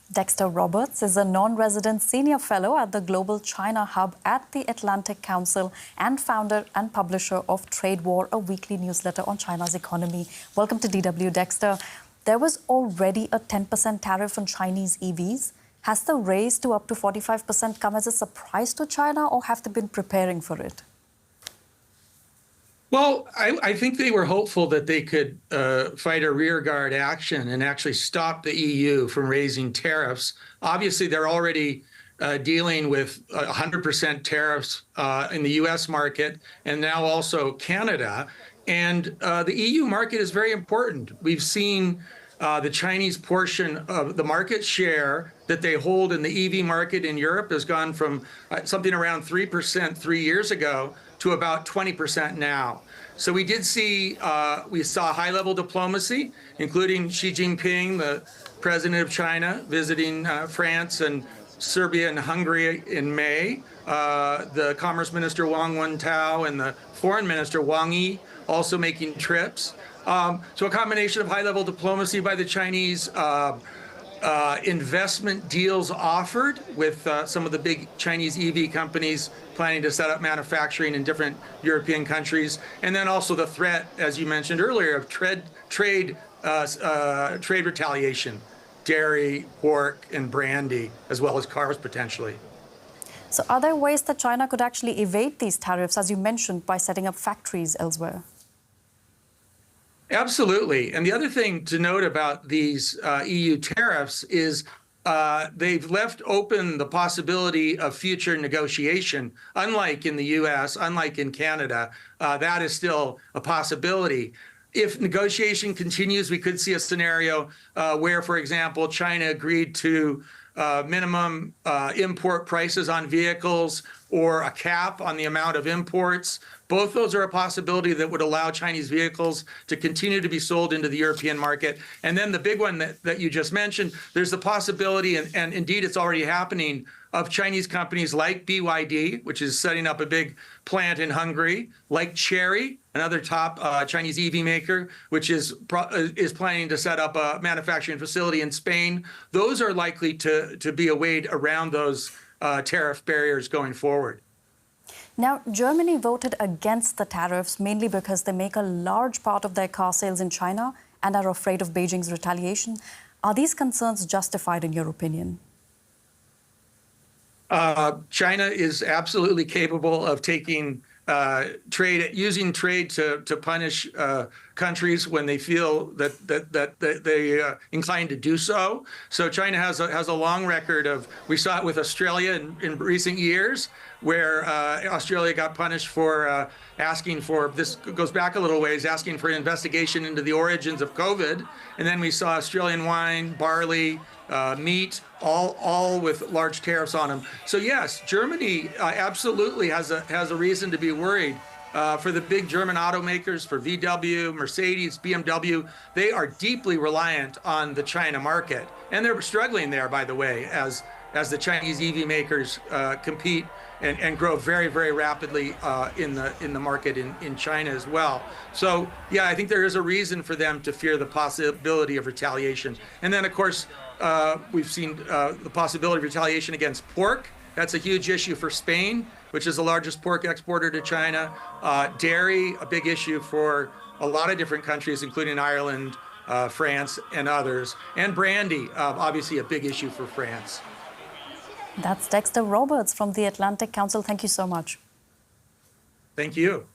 Dexter Roberts is a non-resident senior fellow at the Global China Hub at the Atlantic Council and founder and publisher of Trade War, a weekly newsletter on China's economy. Welcome to DW, Dexter. There was already a 10% tariff on Chinese EVs. Has the raise to up to 45% come as a surprise to China, or have they been preparing for it? Well, I think they were hopeful that they could fight a rearguard action and actually stop the EU from raising tariffs. Obviously, they're already dealing with 100% tariffs in the US market and now also Canada. And the EU market is very important. We've seen the Chinese portion of the market share that they hold in the EV market in Europe has gone from something around 3% 3 years ago to about 20% now. So we did see, we saw high-level diplomacy, including Xi Jinping, the president of China, visiting France and Serbia and Hungary in May. The Commerce Minister Wang Wentao and the Foreign Minister Wang Yi also making trips. So a combination of high-level diplomacy by the Chinese, investment deals offered with some of the big Chinese EV companies planning to set up manufacturing in different European countries, and then also the threat, as you mentioned earlier, of trade retaliation, dairy, pork, and brandy, as well as cars potentially. So are there ways that China could actually evade these tariffs, as you mentioned, by setting up factories elsewhere? Absolutely. And the other thing to note about these EU tariffs is they've left open the possibility of future negotiation. Unlike in the US, unlike in Canada, that is still a possibility. If negotiation continues, we could see a scenario where, for example, China agreed to minimum import prices on vehicles or a cap on the amount of imports. Both those are a possibility that would allow Chinese vehicles to continue to be sold into the European market. And then the big one that you just mentioned, there's the possibility, and indeed it's already happening, of Chinese companies like BYD, which is setting up a big plant in Hungary, like Chery, another top Chinese EV maker, which is planning to set up a manufacturing facility in Spain. Those are likely to be a way around those tariff barriers going forward. Now, Germany voted against the tariffs mainly because they make a large part of their car sales in China and are afraid of Beijing's retaliation. Are these concerns justified in your opinion? China is absolutely capable of taking using trade to punish countries when they feel that they inclined to do so. So China has a long record of, we saw it with Australia in recent years, where Australia got punished for asking for, this goes back a little ways, asking for an investigation into the origins of COVID. And then we saw Australian wine, barley, meat, all with large tariffs on them. So yes, Germany absolutely has a reason to be worried. For the big German automakers, for VW, Mercedes, BMW, they are deeply reliant on the China market. And they're struggling there, by the way, as the Chinese EV makers compete and grow very, very rapidly in the market in China as well. So yeah, I think there is a reason for them to fear the possibility of retaliation. And then, of course, we've seen the possibility of retaliation against pork. That's a huge issue for Spain, which is the largest pork exporter to China. Dairy, a big issue for a lot of different countries, including Ireland, France, and others. And brandy, obviously a big issue for France. That's Dexter Roberts from the Atlantic Council. Thank you so much. Thank you.